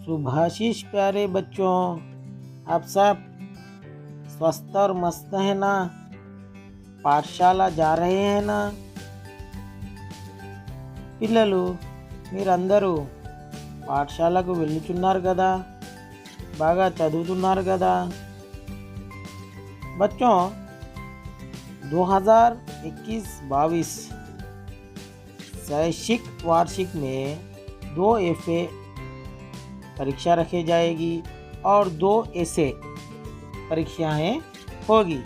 सुभाषिश प्यारे बच्चों, आप सब स्वस्थ और मस्त है ना? పాఠశాల जा रहे हैं ना? పిల్లలు మీరందరూ పాఠశాలకు వెళ్ళుచున్నారు కదా? బాగా చదువుతున్నారు కదా? बच्चों 2021-22 शैक्षिक वार्षिक में 2 एफए परीक्षा रखी जाएगी और 2 एसे परीक्षाएं होगी।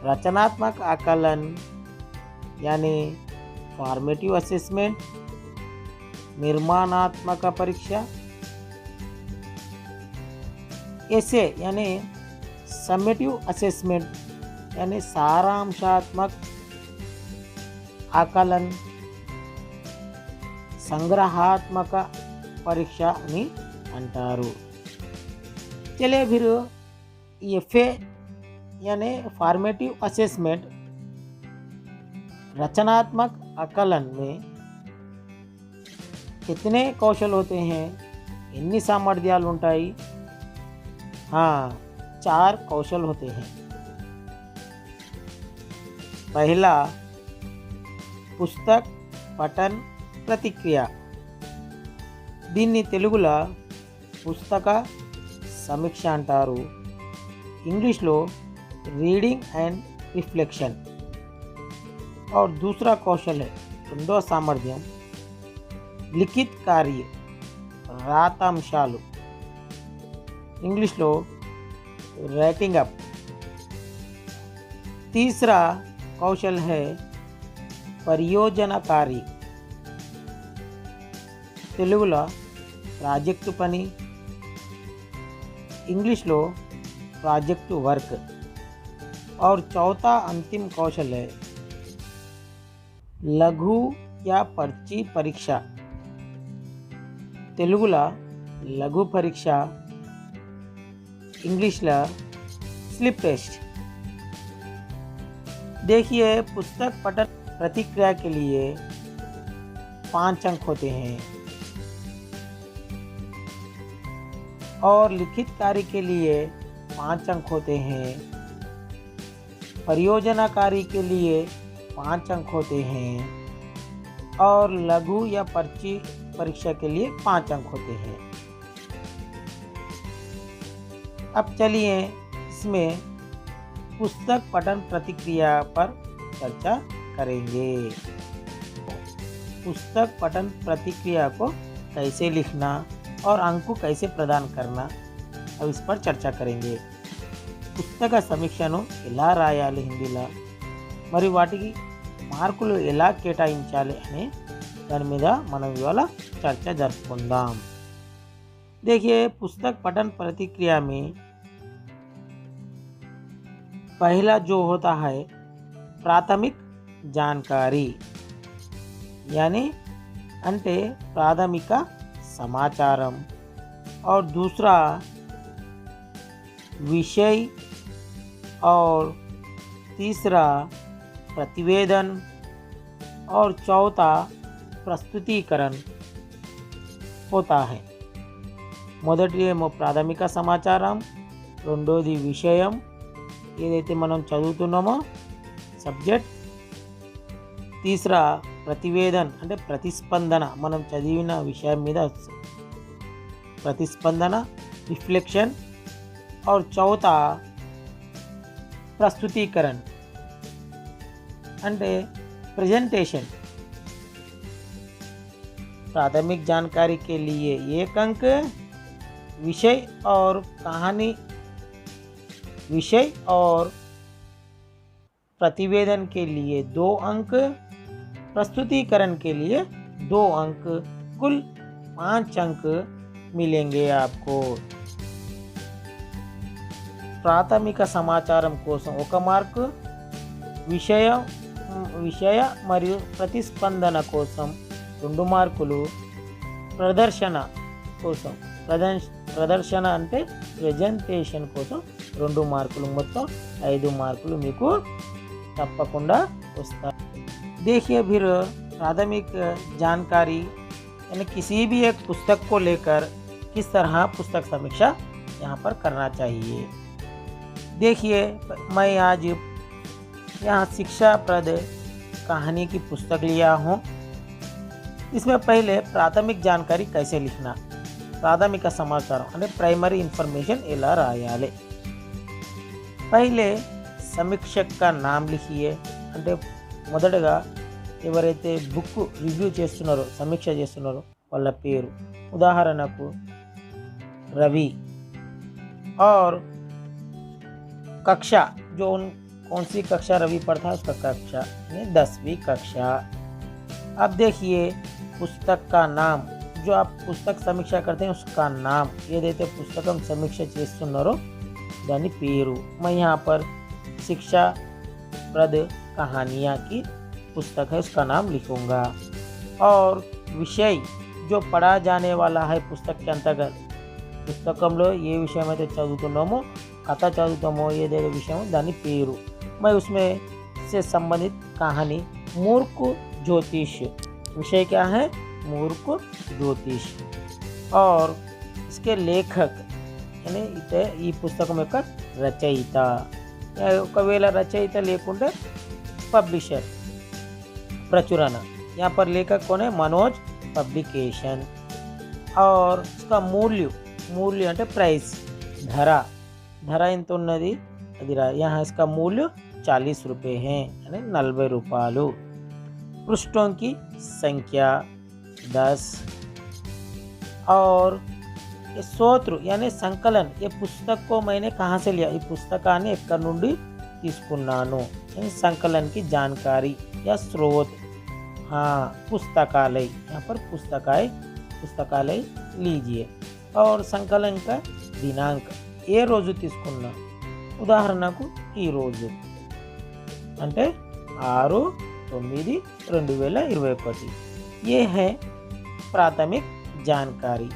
रचनात्मक आकलन यानी फॉर्मेटिव असेसमेंट, निर्माणात्मक परीक्षा, एसे यानी समेटिव असेसमेंट यानी सारांशात्मक आकलन, संग्रहात्मक परीक्षा అని అంటారు। चलिए फिर एफए यानी फॉर्मेटिव असेसमेंट रचनात्मक आकलन में कितने कौशल होते हैं, ఎన్ని సామర్థ్యాలు ఉంటాయి? हाँ, 4 कौशल होते हैं। पहला पुस्तक पठन प्रतिक्रिया, దీన్ని తెలుగులో పుస్తక సమీక్ష అంటారు, ఇంగ్లీష్లో रीडिंग एंड रिफ्लेक्शन। और दूसरा कौशल है రెండో సామర్థ్యం लिखित कार्य రాతాంశాలు, ఇంగ్లీష్లో राइटिंग अप। तीसरा कौशल है परियोजनाकारी, తెలుగులో ప్రాజెక్టు పని, ఇంగ్లీష్లో ప్రాజెక్టు వర్క్। और चौथा अंतिम कौशल है लघु या पर्ची परीक्षा, తెలుగులో लघु परीक्षा, इंग्लिश ला स्लिप टेस्ट। देखिए, पुस्तक पठन प्रतिक्रिया के लिए 5 अंक होते हैं और लिखित कार्य के लिए 5 अंक होते हैं, परियोजना कार्य के लिए 5 अंक होते हैं और लघु या पर्ची परीक्षा के लिए 5 अंक होते हैं। अब चलिए इसमें पुस्तक पठन प्रतिक्रिया पर चर्चा करेंगे। पुस्तक पठन प्रतिक्रिया को कैसे लिखना और अंक को कैसे प्रदान करना, अब इस पर चर्चा करेंगे। పుస్తక సమీక్షను ఎలా రాయాలి హిందీలో, మరి వాటికి మార్కులు ఎలా కేటాయించాలి అనే దాని మీద మనం ఇవాళ చర్చ జరుపుకుందాం। देखिए, पुस्तक पठन प्रतिक्रिया में पहला जो होता है प्राथमिक जानकारी यानी అంటే ప్రాథమిక సమాచారం, और दूसरा विषय और तीसरा प्रतिवेदन और चौथा प्रस्तुतीकरण होता है। మొదటి ఏమో ప్రాథమిక సమాచారం, రెండోది విషయం ఏదైతే మనం చదువుతున్నామో సబ్జెక్ట్, తీసరా ప్రతివేదన అంటే ప్రతిస్పందన, మనం చదివిన విషయం మీద ప్రతిస్పందన रिफ्लेक्शन, और चौथा प्रस्तुतीकरण అంటే प्रेजेंटेशन। प्राथमिक जानकारी के लिए 1 अंक, विषय और कहानी, विषय और प्रतिवेदन के लिए 2 अंक, प्रस्तुतीकरण के लिए 2 अंक, कुल 5 अंक मिलेंगे आपको। ప్రాథమిక సమాచారం కోసం 1 మార్కు, విషయ మరియు ప్రతిస్పందన కోసం 2 మార్కులు, ప్రదర్శన కోసం ప్రదర్శన అంటే ప్రెజెంటేషన్ కోసం 2 మార్కులు, మొత్తం 5 మార్కులు మీకు తప్పకుండా వస్తాయి। देखिए फिर प्राथमिक जानकारी यानी किसी भी एक पुस्तक को लेकर किस तरह पुस्तक समीक्षा यहाँ पर करना चाहिए। देखिए, मैं आज यहाँ शिक्षाप्रद कहानी की पुस्तक लिया हूँ। इसमें पहले प्राथमिक जानकारी कैसे लिखना, प्राथमिक समाचार అంటే ప్రైమరీ ఇన్ఫర్మేషన్ ఎలా రాయాలి। पहले సమీక్షక్ का नाम लिखिए, అంటే మొదటగా ఎవరైతే బుక్ రివ్యూ చేస్తున్నారో సమీక్ష చేస్తున్నారో వాళ్ళ పేరు, ఉదాహరణకు रवि, और कक्षा जो कौन सी कक्षा रवि पढ़ता है उसका कक्षा, यानी 10वीं कक्षा। अब देखिए पुस्तक का नाम, जो आप पुस्तक समीक्षा करते हैं उसका नाम ये देते पुस्तकम समीक्षा చేస్తున్నారు दानी पेरू। मैं यहाँ पर शिक्षाप्रद कहानियाँ की पुस्तक है उसका नाम लिखूँगा। और विषय जो पढ़ा जाने वाला है पुस्तक के अंतर्गत, పుస్తకంలో ఏ విషయం అయితే చదువుతున్నామో కథ చదువుతామో ఏదైతే విషయం దాని పేరు, मैं उसमें से संबंधित कहानी मूर्ख ज्योतिष, विषय क्या है मूर्ख ज्योतिष। और इसके लेखक यानी इते ఈ పుస్తకం యొక్క రచయిత, ఒకవేళ రచయిత లేకుంటే పబ్లిషర్ प्रचुरन, यहाँ पर लेखक कौन है मनोज पब्लिकेशन। और इसका मूल्य అంటే ప్రైస్, ధర ఎంత ఉన్నది అది यहाँ इसका मूल्य 40 रुपये है, यानी 40 रुपये। पृष्ठों की संख्या 10। और ये స్తోత్రు यानी संकलन, ये पुस्तक को मैंने कहाँ से लिया, ये पुस्तकाన్ని ఎక్కడి నుండి తీసుకున్నాను, यानी संकलन की जानकारी या स्रोत। हाँ, पुस्तकालय, यहाँ पर पुस्तकालय लीजिए। और संकलन का दिनांक ఏ రోజు తీసుకున్నా, ఉదాహరణకు ఈ రోజు అంటే 6/9/2021। ये है प्राथमिक जानकारी।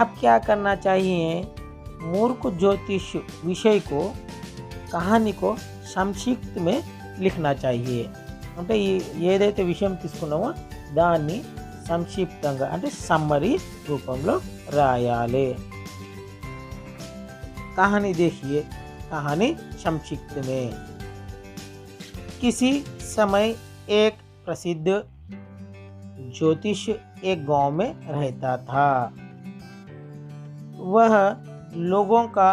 अब क्या करना चाहिए, मूर्ख ज्योतिष विषय को कहानी को संक्षिप्त में लिखना चाहिए। అంటే ఏదైతే విషయం తీసుకున్నామో దాన్ని సంక్షిప్తంగా అంటే సమ్మరీ రూపంలో రాయాలి। कहानी देखिए, कहानी संक्षिप्त में। किसी समय एक प्रसिद्ध ज्योतिष एक गांव में रहता था। वह लोगों का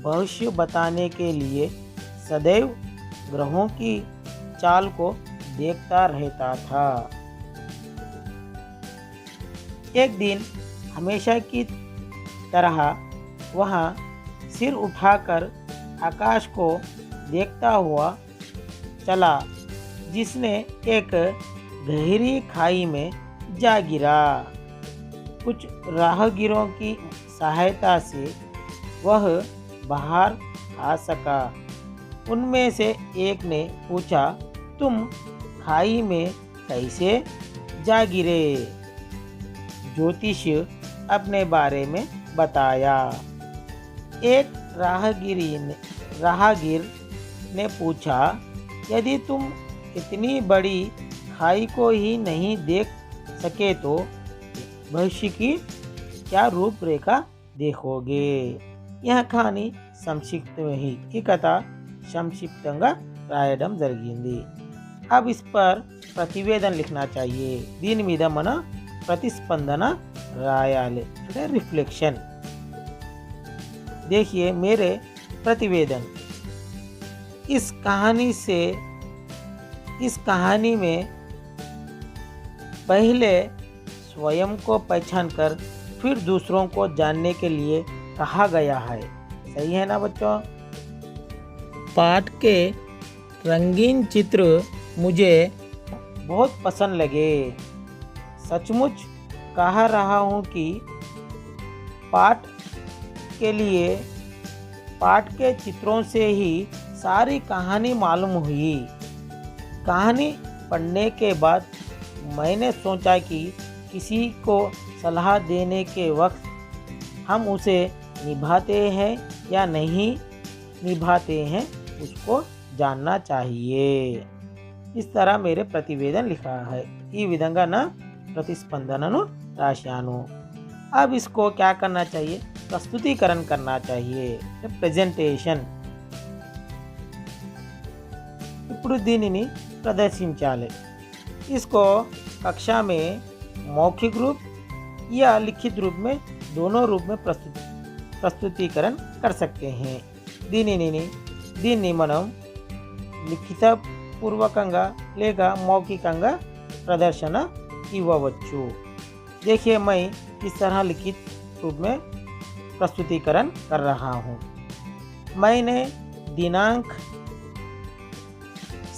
भविष्य बताने के लिए सदैव ग्रहों की चाल को देखता रहता था। एक दिन हमेशा की तरह वह सिर उठाकर आकाश को देखता हुआ चला, जिसने एक गहरी खाई में जा गिरा। कुछ राहगीरों की सहायता से वह बाहर आ सका। उनमें से एक ने पूछा, तुम खाई में कैसे जा गिरे? ज्योतिष अपने बारे में बताया। एक राहगीर ने पूछा, यदि तुम इतनी बड़ी खाई को ही नहीं देख सके तो भविष्य की क्या रूपरेखा देखोगे? यह कहानी संक्षिप्त में ही ఈ కథ సంక్షిప్తంగా రాయడం జరిగింది। अब इस पर प्रतिवेदन लिखना चाहिए। దీని మీద మన प्रतिस्पंदन రాయాలి అంటే रिफ्लेक्शन। देखिए मेरे प्रतिवेदन, इस कहानी में पहले स्वयं को पहचान कर फिर दूसरों को जानने के लिए कहा गया है। सही है ना बच्चों? पाठ के रंगीन चित्र मुझे बहुत पसंद लगे। सचमुच कह रहा हूँ कि पाठ के चित्रों से ही सारी कहानी मालूम हुई। कहानी पढ़ने के बाद मैंने सोचा कि किसी को सलाह देने के वक्त हम उसे निभाते हैं या नहीं निभाते हैं उसको जानना चाहिए। इस तरह मेरे प्रतिवेदन लिखा है। ఈ విధంగా నా ప్రతిస్పందనను राशियानु। अब इसको क्या करना चाहिए? प्रस्तुतिकरण करना चाहिए, प्रेजेंटेशन। ఇప్పుడు దీనిని ప్రదర్శించాలి। इसको कक्षा में मौखिक रूप या लिखित रूप में, दोनों रूप में प्रस्तुतिकरण कर सकते हैं। దీన్ని మనం లిఖిత పూర్వకంగా లేక మౌఖికంగా प्रदर्शन ఇవ్వవచ్చు। देखिए मैं इस तरह लिखित रूप में प्रस्तुतिकरण कर रहा हूँ। मैंने दिनांक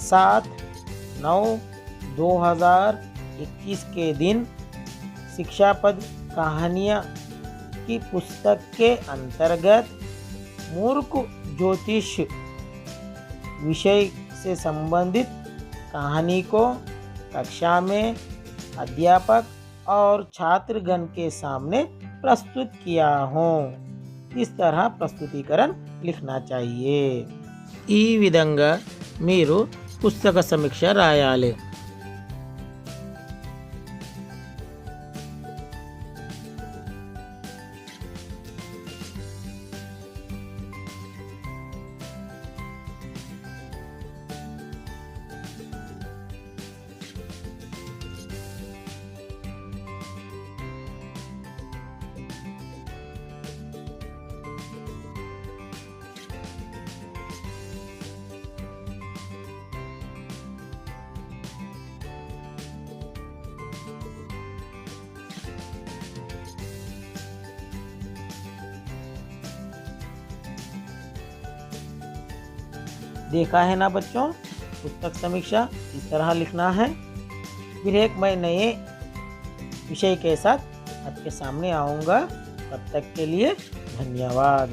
7/9/2021 के दिन शिक्षापद कहानियाँ की पुस्तक के अंतर्गत मूर्ख ज्योतिष विषय से संबंधित कहानी को कक्षा में अध्यापक और छात्रगण के सामने प्रस्तुत किया हूँ। इस तरह प्रस्तुतिकरण लिखना चाहिए। ఈ విధంగా మీరు పుస్తక సమీక్ష రాయాలి। देखा है ना बच्चों, पुस्तक समीक्षा इस तरह लिखना है। फिर एक मैं नए विषय के साथ आपके सामने आऊँगा। तब तक के लिए धन्यवाद।